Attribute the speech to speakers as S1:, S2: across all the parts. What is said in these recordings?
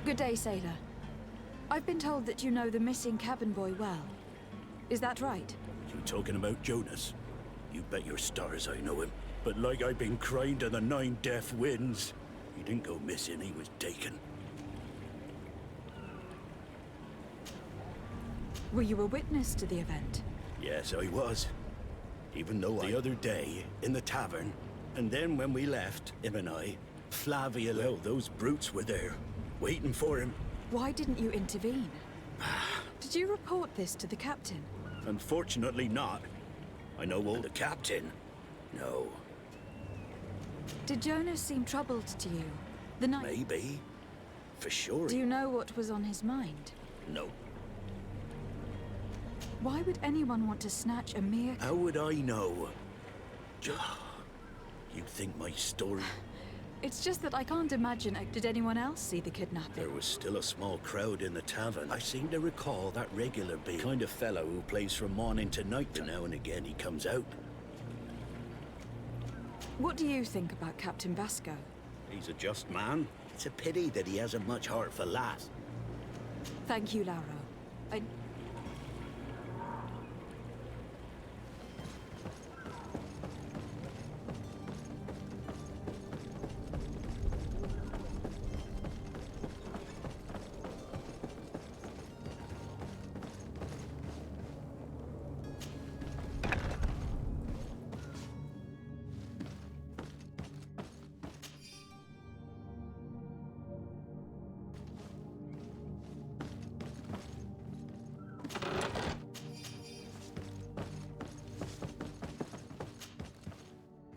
S1: Good day, sailor. I've been told that you know the missing cabin boy well. Is that right?
S2: You talking about Jonas? You bet your stars I know him. But like I've been crying to the 9 deaf winds, he didn't go missing, he was taken.
S1: Were you a witness to the event?
S2: Yes, I was. Even though the other day, in the tavern, and then when we left, him and I, Flavia, well, those brutes were there, waiting for him.
S1: Why didn't you intervene? Did you report this to the captain?
S2: Unfortunately not. I know all the captain. No.
S1: Did Jonas seem troubled to you? The night...
S2: Maybe. For sure.
S1: Do you know what was on his mind?
S2: No.
S1: Why would anyone want to snatch a mere...
S2: How would I know? You think my story...
S1: It's just that I can't imagine... Did anyone else see the kidnapping?
S2: There was still a small crowd in the tavern. I seem to recall that regular bee. Kind of fellow who plays from morning to night, but now and again he comes out.
S1: What do you think about Captain Vasco?
S2: He's a just man. It's a pity that he hasn't much heart for lass.
S1: Thank you, Lauro.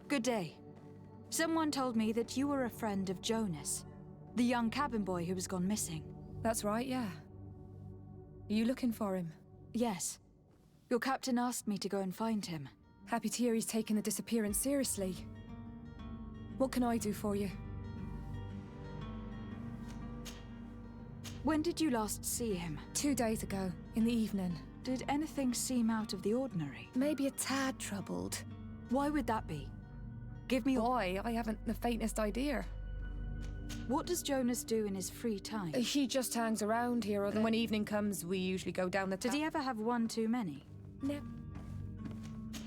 S1: Good day. Someone told me that you were a friend of Jonas, the young cabin boy who was gone missing.
S3: That's right, yeah. Are you looking for him?
S1: Yes. Your captain asked me to go and find him.
S3: Happy to hear he's taken the disappearance seriously. What can I do for you?
S1: When did you last see him?
S3: 2 days ago, in the evening.
S1: Did anything seem out of the ordinary?
S3: Maybe a tad troubled.
S1: Why would that be? Give me...
S3: Why? I haven't the faintest idea.
S1: What does Jonas do in his free time?
S3: He just hangs around here, and when evening comes, we usually go down the
S1: Did he ever have one too many?
S3: No.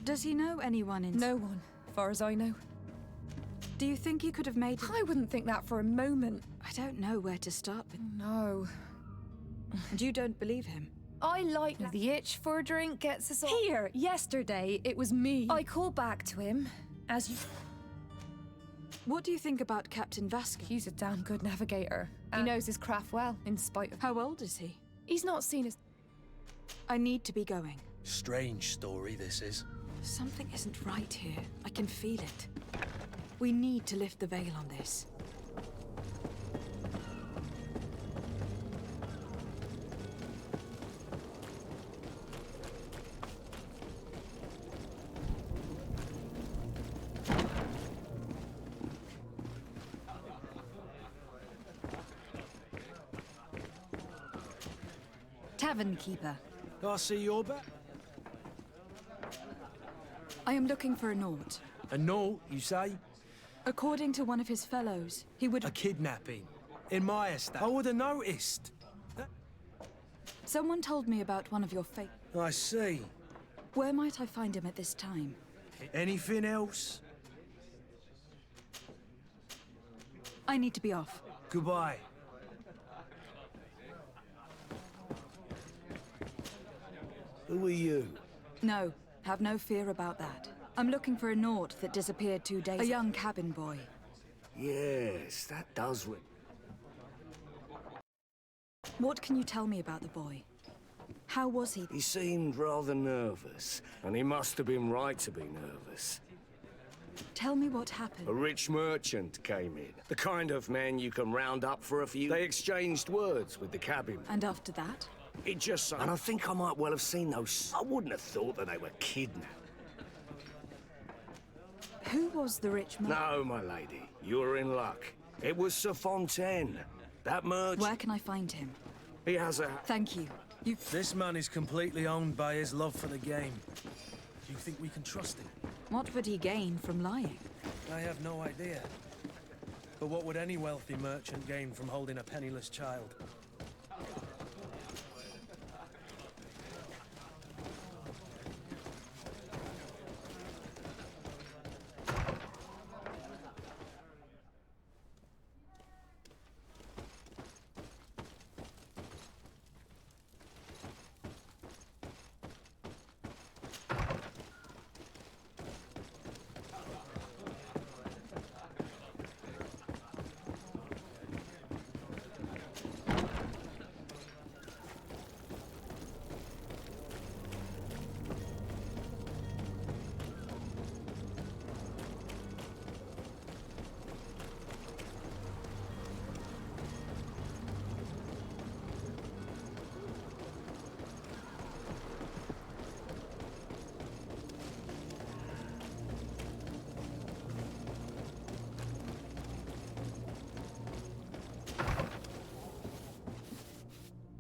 S1: Does he know anyone in...
S3: No one, far as I know.
S1: Do you think you could have made...
S3: I wouldn't think that for a moment.
S1: I don't know where to start with.
S3: No.
S1: And you don't believe him?
S3: I like that. The itch for a drink gets us all... Here, yesterday, it was me. I called back to him, as you...
S1: What do you think about Captain Vasco?
S3: He's a damn good navigator. He knows his craft well, in spite of...
S1: How old is he?
S3: He's not seen as...
S1: I need to be going.
S4: Strange story, this is.
S1: Something isn't right here. I can feel it. We need to lift the veil on this. Tavern keeper.
S4: I see you're back.
S1: I am looking for a Nort.
S4: A note, you say?
S1: According to one of his fellows, he would...
S4: A kidnapping. In my estate. I would have noticed.
S1: Someone told me about one of your
S4: I see.
S1: Where might I find him at this time?
S4: Anything else?
S1: I need to be off.
S4: Goodbye.
S2: Who are you?
S1: No, have no fear about that. I'm looking for a Nort that disappeared 2 days ago. A young cabin boy.
S2: Yes, that does ring.
S1: What can you tell me about the boy? How was he?
S5: He seemed rather nervous, and he must have been right to be nervous.
S1: Tell me what happened.
S5: A rich merchant came in, the kind of man you can round up for a few. They exchanged words with the cabin.
S1: And after that?
S5: It just so... And I think I might well have seen those... I wouldn't have thought that they were kidnapped.
S1: Who was the rich man?
S5: No, my lady, you're in luck. It was Sir Fontaine, that merchant.
S1: Where can I find him?
S5: He has a...
S1: Thank you.
S4: This man is completely owned by his love for the game. Do you think we can trust him?
S1: What would he gain from lying?
S4: I have no idea. But what would any wealthy merchant gain from holding a penniless child?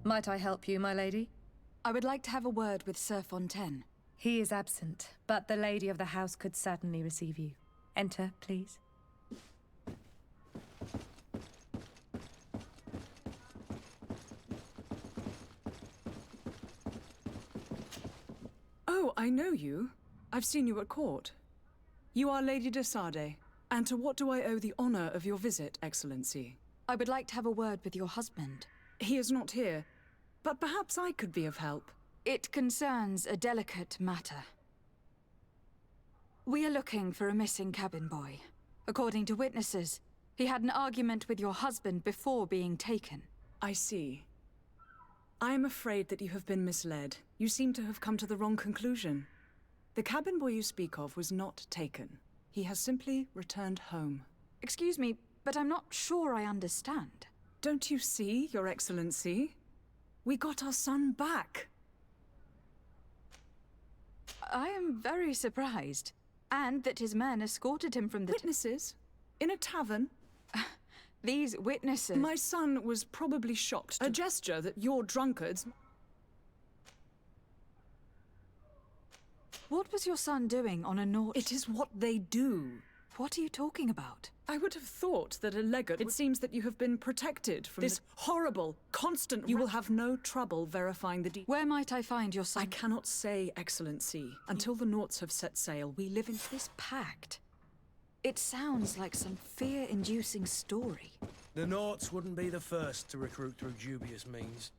S3: Might I help you, my lady?
S1: I would like to have a word with Sir Fontaine.
S3: He is absent, but the lady of the house could certainly receive you. Enter, please.
S6: Oh, I know you. I've seen you at court. You are Lady de Sade. And to what do I owe the honor of your visit, Excellency?
S1: I would like to have a word with your husband.
S6: He is not here, but perhaps I could be of help.
S1: It concerns a delicate matter. We are looking for a missing cabin boy. According to witnesses, he had an argument with your husband before being taken.
S6: I see. I am afraid that you have been misled. You seem to have come to the wrong conclusion. The cabin boy you speak of was not taken. He has simply returned home.
S1: Excuse me, but I'm not sure I understand.
S6: Don't you see, Your Excellency? We got our son back.
S1: I am very surprised. And that his men escorted him from the...
S6: Witnesses? In a tavern?
S1: These witnesses...
S6: My son was probably shocked. A gesture that your drunkards...
S1: What was your son doing on a Nort?
S6: It is what they do.
S1: What are you talking about?
S6: I would have thought that a legate... It seems that you have been protected from this horrible, constant... You will have no trouble verifying the
S1: Where might I find your son?
S6: I cannot say, Excellency. Until the Norts have set sail, we live in...
S1: This pact. It sounds like some fear-inducing story.
S4: The Norts wouldn't be the first to recruit through dubious means.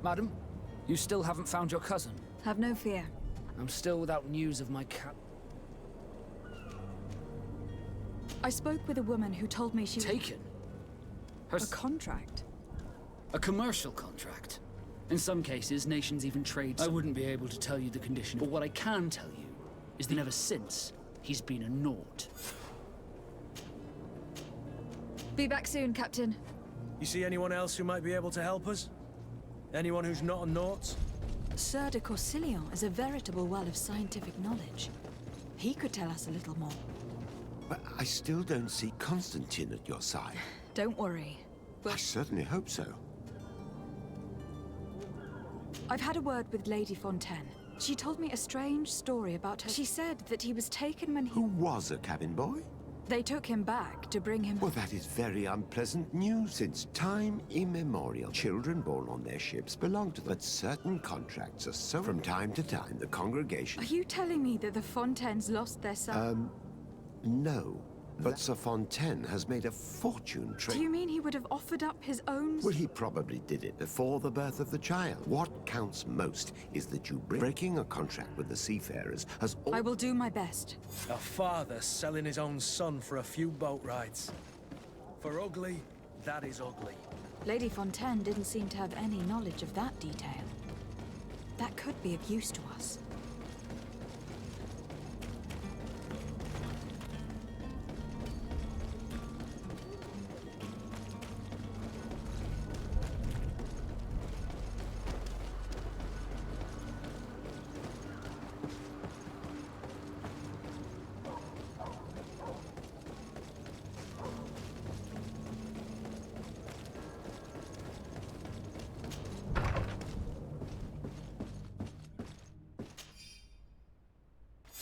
S7: Madam, you still haven't found your cousin?
S1: Have no fear.
S7: I'm still without news of my cat.
S1: I spoke with a woman who told me she...
S7: Taken?
S1: A contract?
S7: A commercial contract. In some cases, nations even trade... I wouldn't be able to tell you the condition, but what I can tell you is that ever since, he's been a Nort.
S1: Be back soon, Captain.
S4: You see anyone else who might be able to help us? Anyone who's not a Nort?
S1: Sir de Corsilion is a veritable well of scientific knowledge. He could tell us a little more.
S8: But I still don't see Constantine at your side.
S1: Don't worry.
S8: I certainly hope so.
S1: I've had a word with Lady Fontaine. She told me a strange story about her. She said that he was taken when he...
S8: Who was a cabin boy?
S1: They took him back to bring him...
S8: Well, that is very unpleasant news. Since time immemorial, children born on their ships belong to them. But certain contracts are so... From time to time, the congregation...
S1: Are you telling me that the Fontaines lost their son?
S8: No. But Sir Fontaine has made a fortune
S1: Do you mean he would have offered up his own?
S8: Well, he probably did it before the birth of the child. What counts most is that you breaking a contract with the seafarers has
S1: I will do my best.
S4: A father selling his own son for a few boat rides. For ugly, that is ugly.
S1: Lady Fontaine didn't seem to have any knowledge of that detail. That could be of use to us.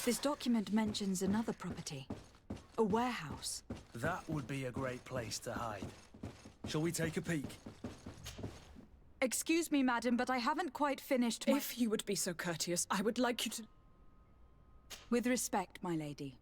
S1: This document mentions another property. A warehouse.
S4: That would be a great place to hide. Shall we take a peek?
S1: Excuse me, madam, but I haven't quite finished my...
S6: If you would be so courteous, I would like you to...
S1: With respect, my lady.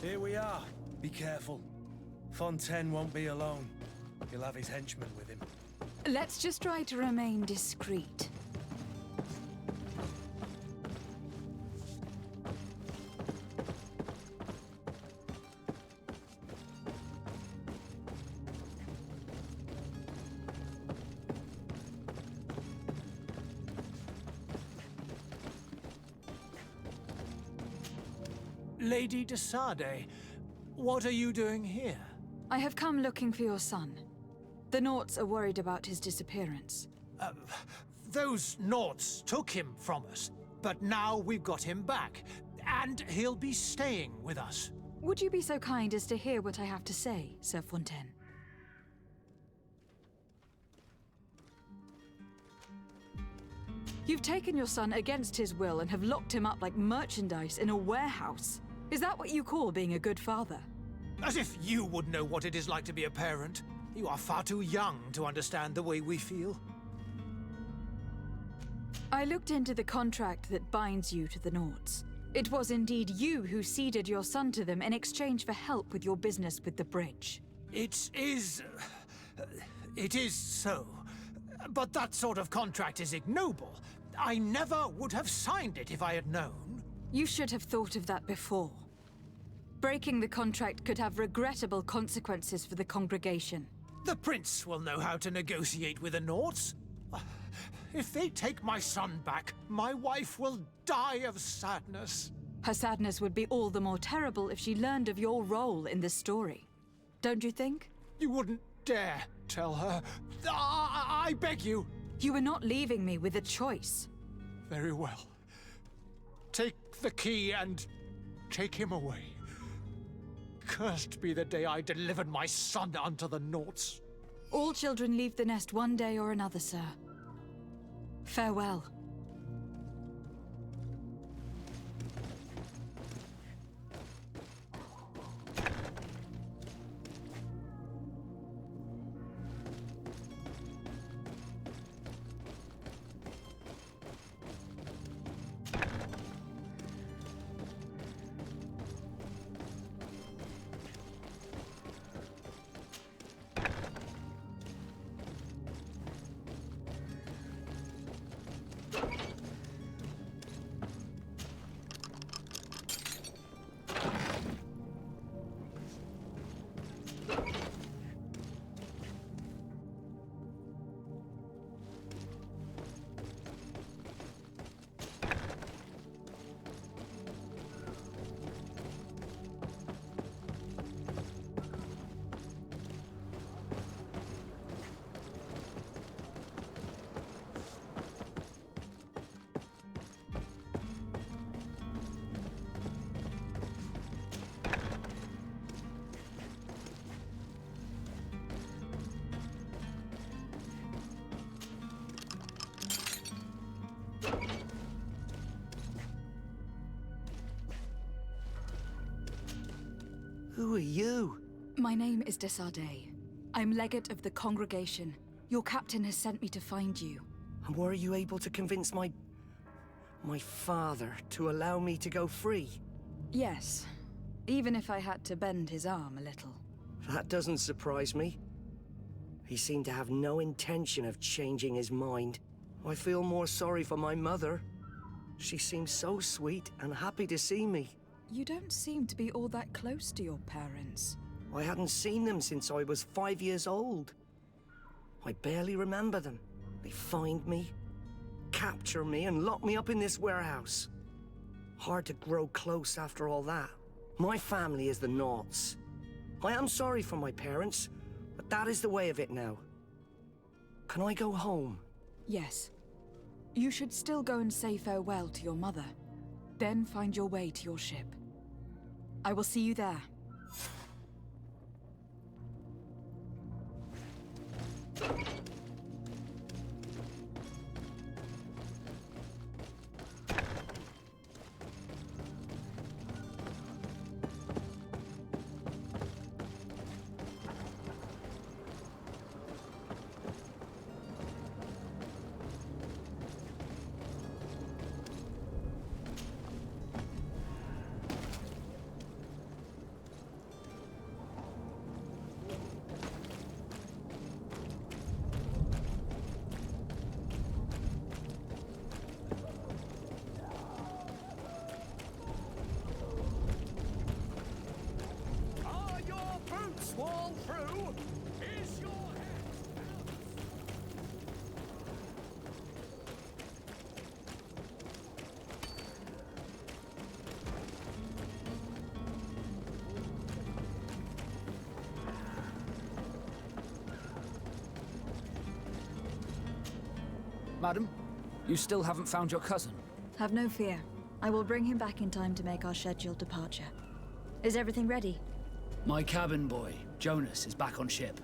S4: Here we are. Be careful. Fontaine won't be alone. He'll have his henchmen with him.
S1: Let's just try to remain discreet.
S9: Lady de Sade, what are you doing here?
S1: I have come looking for your son. The Naughts are worried about his disappearance.
S9: Those Naughts took him from us, but now we've got him back, and he'll be staying with us.
S1: Would you be so kind as to hear what I have to say, Sir Fontaine? You've taken your son against his will and have locked him up like merchandise in a warehouse. Is that what you call being a good father?
S9: As if you would know what it is like to be a parent. You are far too young to understand the way we feel.
S1: I looked into the contract that binds you to the Naughts. It was indeed you who ceded your son to them in exchange for help with your business with the bridge.
S9: It is so. But that sort of contract is ignoble. I never would have signed it if I had known.
S1: You should have thought of that before. Breaking the contract could have regrettable consequences for the congregation.
S9: The prince will know how to negotiate with the Naughts. If they take my son back, my wife will die of sadness.
S1: Her sadness would be all the more terrible if she learned of your role in this story. Don't you think?
S9: You wouldn't dare tell her. I beg you.
S1: You were not leaving me with a choice.
S9: Very well. Take the key and take him away. Cursed be the day I delivered my son unto the Naughts.
S1: All children leave the nest one day or another, sir. Farewell.
S5: you?
S1: My name is Desardet. I'm legate of the congregation. Your captain has sent me to find you.
S5: And were you able to convince my father to allow me to go free?
S1: Yes. Even if I had to bend his arm a little.
S5: That doesn't surprise me. He seemed to have no intention of changing his mind. I feel more sorry for my mother. She seems so sweet and happy to see me.
S1: You don't seem to be all that close to your parents.
S5: I hadn't seen them since I was 5 years old. I barely remember them. They find me, capture me, and lock me up in this warehouse. Hard to grow close after all that. My family is the Naughts. I am sorry for my parents, but that is the way of it now. Can I go home?
S1: Yes. You should still go and say farewell to your mother. Then find your way to your ship. I will see you there.
S5: Swall through? Is your head?
S7: Madam, you still haven't found your cousin.
S10: Have no fear. I will bring him back in time to make our scheduled departure. Is everything ready?
S7: My cabin boy, Jonas, is back on ship.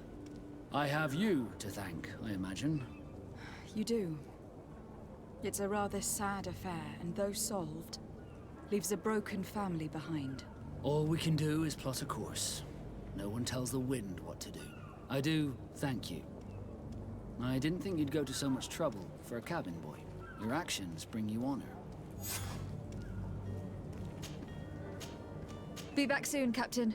S7: I have you to thank, I imagine.
S1: You do. It's a rather sad affair, and though solved, leaves a broken family behind.
S7: All we can do is plot a course. No one tells the wind what to do. I do thank you. I didn't think you'd go to so much trouble for a cabin boy. Your actions bring you honor.
S10: Be back soon, Captain.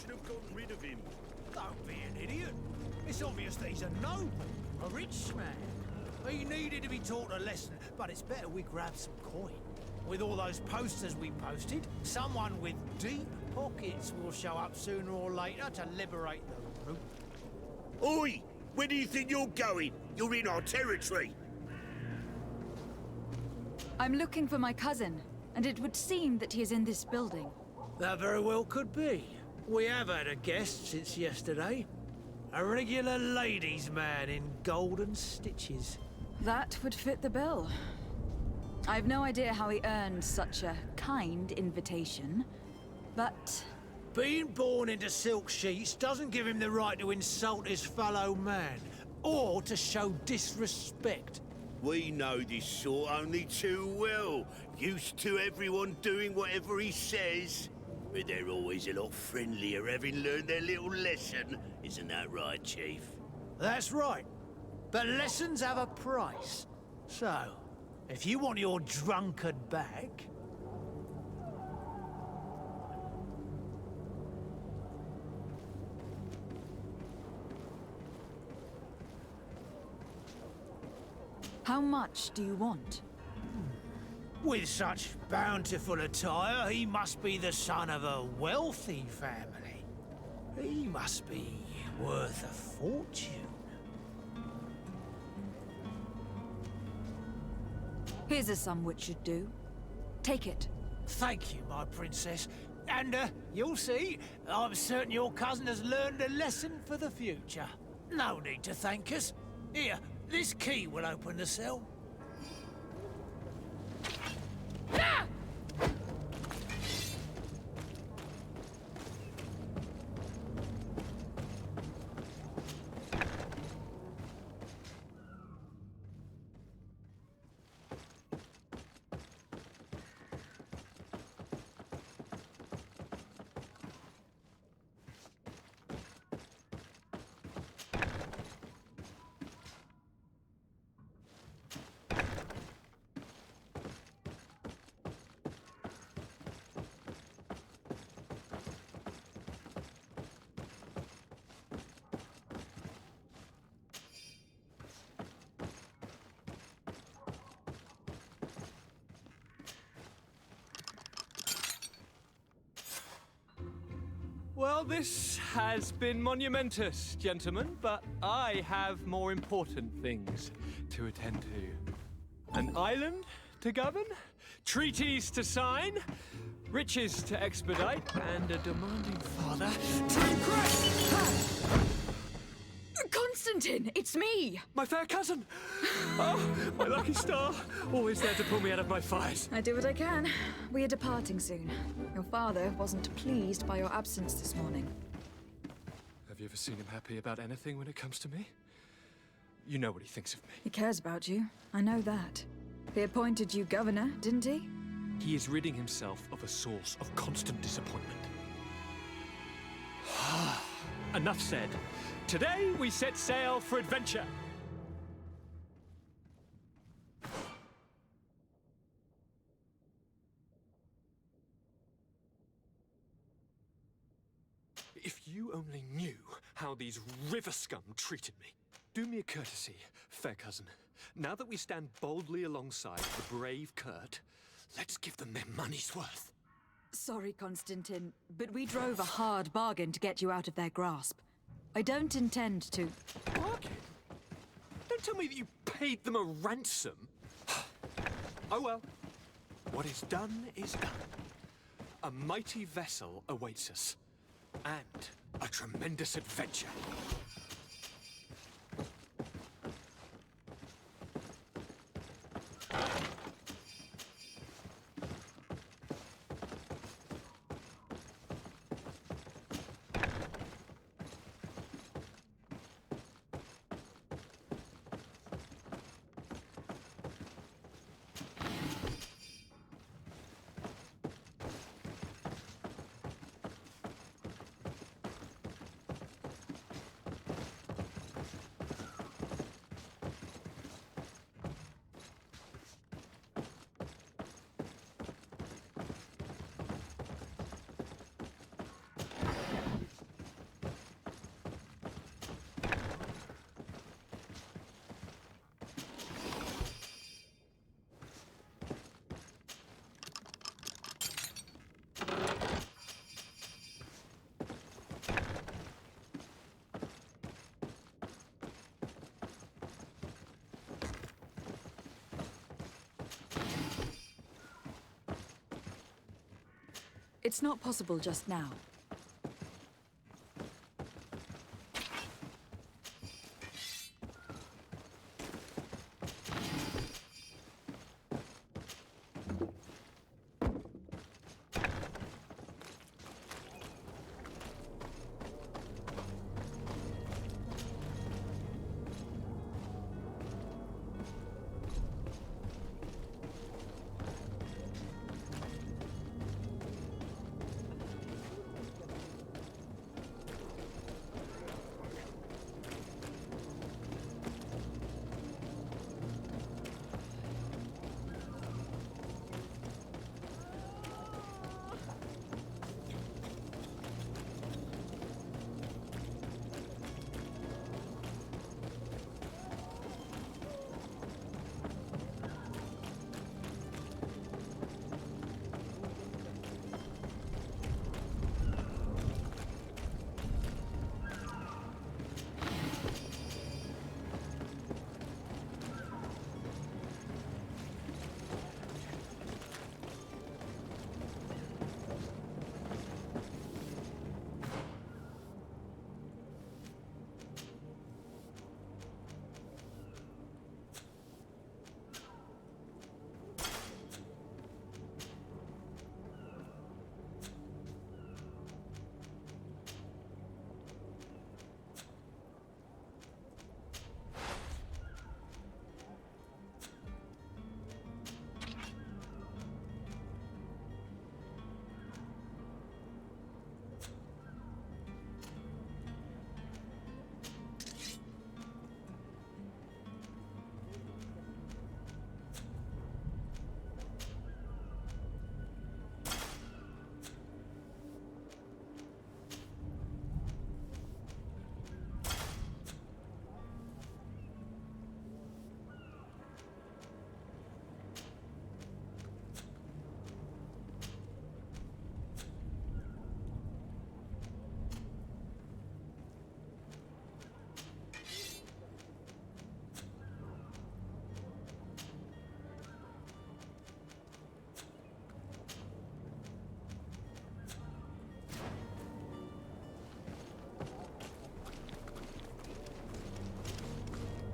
S2: should have gotten rid of him.
S9: Don't be an idiot. It's obvious that he's a noble, a rich man. He needed to be taught a lesson, but it's better we grab some coin. With all those posters we posted, someone with deep pockets will show up sooner or later to liberate the root.
S2: Oi! Where do you think you're going? You're in our territory.
S1: I'm looking for my cousin, and it would seem that he is in this building.
S9: That very well could be. We have had a guest since yesterday. A regular ladies' man in golden stitches.
S1: That would fit the bill. I've no idea how he earned such a kind invitation, but...
S9: Being born into silk sheets doesn't give him the right to insult his fellow man, or to show disrespect.
S2: We know this sort only too well. Used to everyone doing whatever he says. But they're always a lot friendlier having learned their little lesson. Isn't that right, Chief?
S9: That's right. But lessons have a price. So, if you want your drunkard back...
S1: How much do you want?
S9: With such bountiful attire, he must be the son of a wealthy family. He must be worth a fortune.
S1: Here's a sum which should do. Take it.
S9: Thank you, my princess. And, you'll see, I'm certain your cousin has learned a lesson for the future. No need to thank us. Here, this key will open the cell. Ah!
S11: Well, this has been monumentous, gentlemen, but I have more important things to attend to. An island to govern, treaties to sign, riches to expedite, and a demanding father to impress.
S1: Constantine, it's me!
S11: My fair cousin! Oh, my lucky star. Always there to pull me out of my fires.
S1: I do what I can. We are departing soon. Your father wasn't pleased by your absence this morning.
S11: Have you ever seen him happy about anything when it comes to me? You know what he thinks of me.
S1: He cares about you. I know that. He appointed you governor, didn't he?
S11: He is ridding himself of a source of constant disappointment. Enough said. Today, we set sail for adventure. If you only knew how these river scum treated me. Do me a courtesy, fair cousin. Now that we stand boldly alongside the brave Kurt, let's give them their money's worth.
S1: Sorry, Constantine, but we drove a hard bargain to get you out of their grasp. I don't intend to...
S11: Bargain? Don't tell me that you paid them a ransom. Oh well. What is done is done. A mighty vessel awaits us. And a tremendous adventure.
S1: It's not possible just now.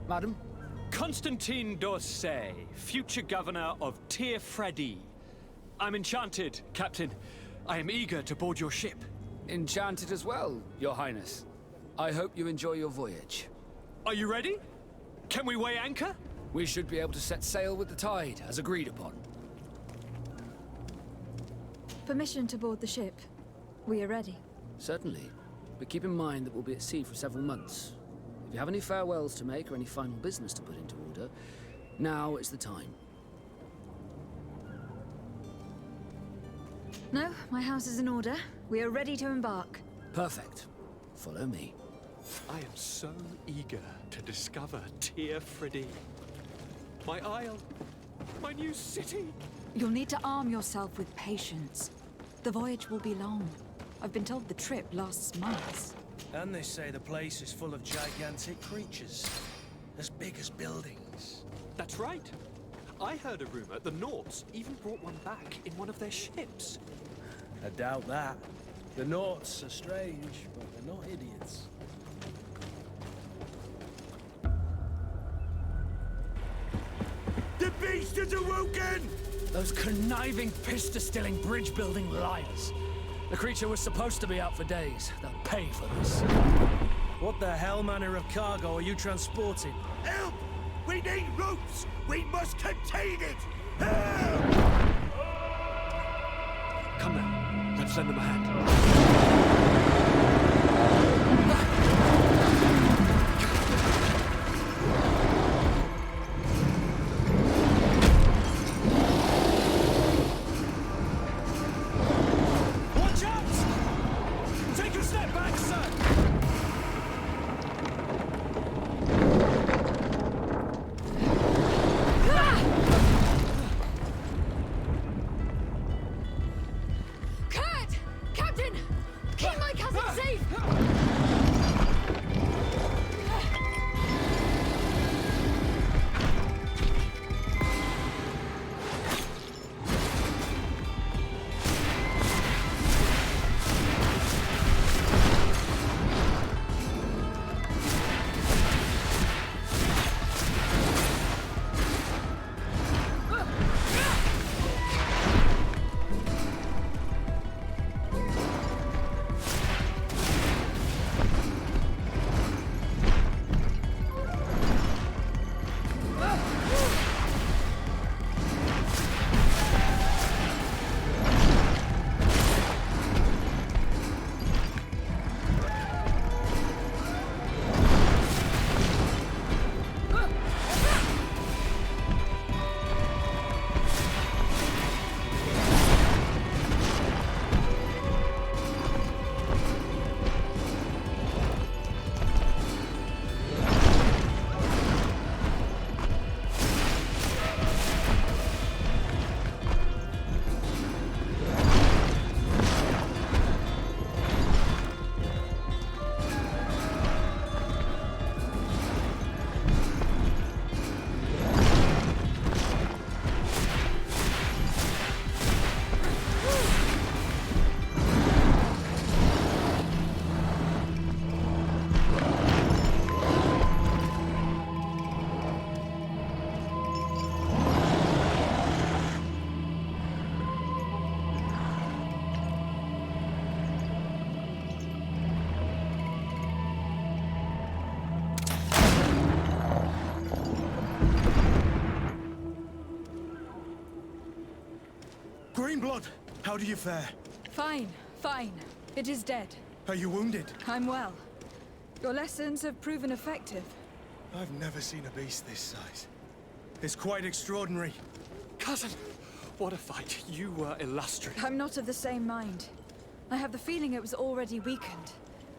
S7: Madam?
S11: Constantine d'Orsay, future governor of Tir Fredi. I'm enchanted, Captain. I am eager to board your ship.
S7: Enchanted as well, Your Highness. I hope you enjoy your voyage.
S11: Are you ready? Can we weigh anchor?
S7: We should be able to set sail with the tide, as agreed upon.
S10: Permission to board the ship. We are ready.
S7: Certainly. But keep in mind that we'll be at sea for several months. If you have any farewells to make or any final business to put into order, now is the time.
S10: No, my house is in order. We are ready to embark.
S7: Perfect. Follow me.
S11: I am so eager to discover Tir Fredi. My isle, my new city.
S1: You'll need to arm yourself with patience. The voyage will be long. I've been told the trip lasts months.
S4: And they say the place is full of gigantic creatures, as big as buildings.
S11: That's right. I heard a rumor the Nauts even brought one back in one of their ships.
S4: I doubt that. The Nauts are strange, but they're not idiots.
S2: The beast has awoken!
S7: Those conniving, pista-stilling, bridge-building liars. The creature was supposed to be out for days. They'll pay for this.
S4: What the hell manner of cargo are you transporting?
S2: Help! We need ropes! We must contain it! Help!
S11: Come now, let's lend them a hand.
S4: Watch out! Take a step back, sir!
S3: Kurt! Captain!
S4: blood! How do you fare?
S1: Fine, fine. It is dead.
S4: Are you wounded?
S1: I'm well. Your lessons have proven effective.
S4: I've never seen a beast this size. It's quite extraordinary.
S11: Cousin, what a fight. You were illustrious.
S1: I'm not of the same mind. I have the feeling it was already weakened.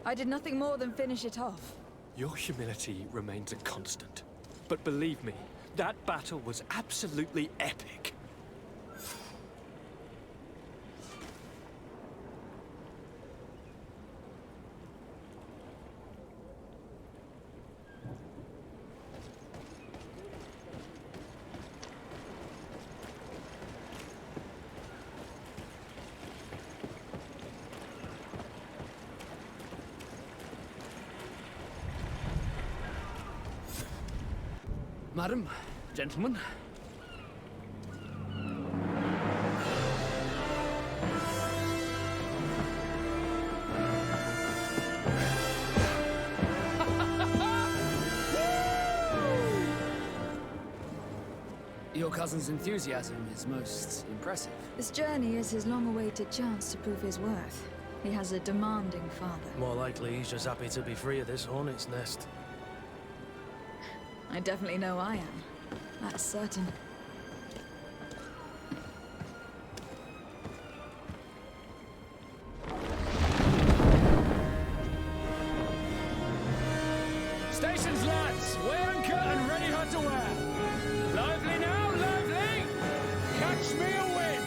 S1: I did nothing more than finish it off.
S11: Your humility remains a constant. But believe me, that battle was absolutely epic. Madam, gentlemen.
S7: Your cousin's enthusiasm is most impressive.
S10: This journey is his long-awaited chance to prove his worth. He has a demanding father.
S9: More likely he's just happy to be free of this hornet's nest.
S10: I definitely know I am. That's certain.
S11: Stations, lads! Weigh anchor and ready her to wear! Lively now, lively! Catch me a wind!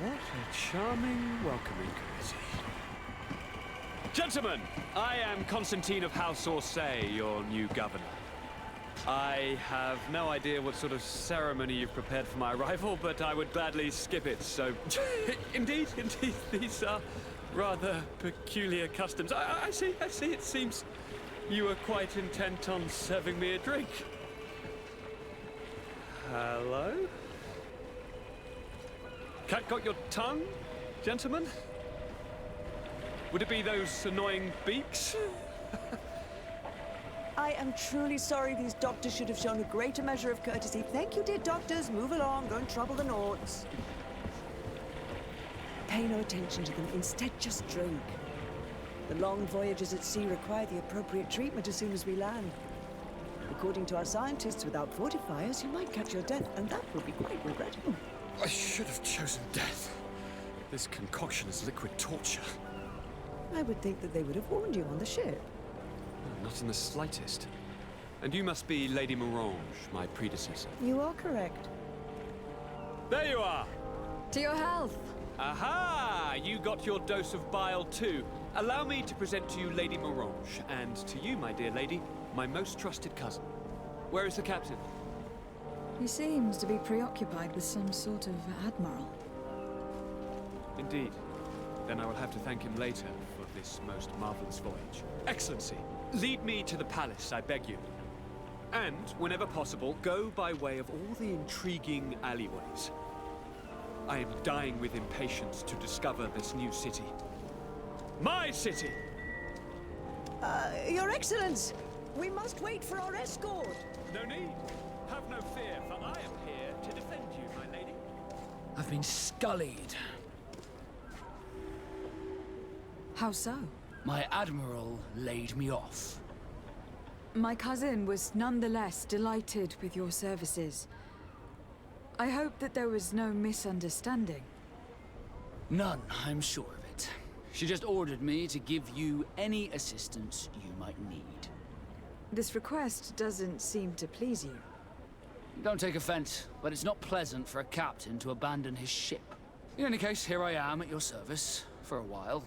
S11: What a charming welcoming courtesy. Gentlemen, I am Constantine of House Orsay, your new governor. I have no idea what sort of ceremony you've prepared for my arrival, but I would gladly skip it, so... indeed, these are rather peculiar customs. I see, it seems you are quite intent on serving me a drink. Hello? Cat got your tongue, gentlemen? Would it be those annoying beaks?
S12: I am truly sorry. These doctors should have shown a greater measure of courtesy. Thank you, dear doctors. Move along. Don't trouble the Nords. Pay no attention to them. Instead, just drink. The long voyages at sea require the appropriate treatment as soon as we land. According to our scientists, without fortifiers, you might catch your death, and that would be quite regrettable.
S11: I should have chosen death. This concoction is liquid torture.
S12: I would think that they would have warned you on the ship.
S11: Not in the slightest. And you must be Lady Morange, my predecessor.
S12: You are correct.
S11: There you are!
S1: To your health!
S11: Aha! You got your dose of bile too. Allow me to present to you Lady Morange, and to you, my dear lady, my most trusted cousin. Where is the captain?
S1: He seems to be preoccupied with some sort of admiral.
S11: Indeed. Then I will have to thank him later for this most marvelous voyage. Excellency, lead me to the palace, I beg you. And, whenever possible, go by way of all the intriguing alleyways. I am dying with impatience to discover this new city. My city!
S12: Your Excellence! We must wait for our escort!
S11: No need. Have no fear, for I am here to defend you, my lady.
S7: I've been scullied.
S1: How so?
S7: My admiral laid me off.
S1: My cousin was nonetheless delighted with your services. I hope that there was no misunderstanding.
S7: None, I'm sure of it. She just ordered me to give you any assistance you might need.
S1: This request doesn't seem to please you.
S7: Don't take offense, but it's not pleasant for a captain to abandon his ship. In any case, here I am at your service, for a while.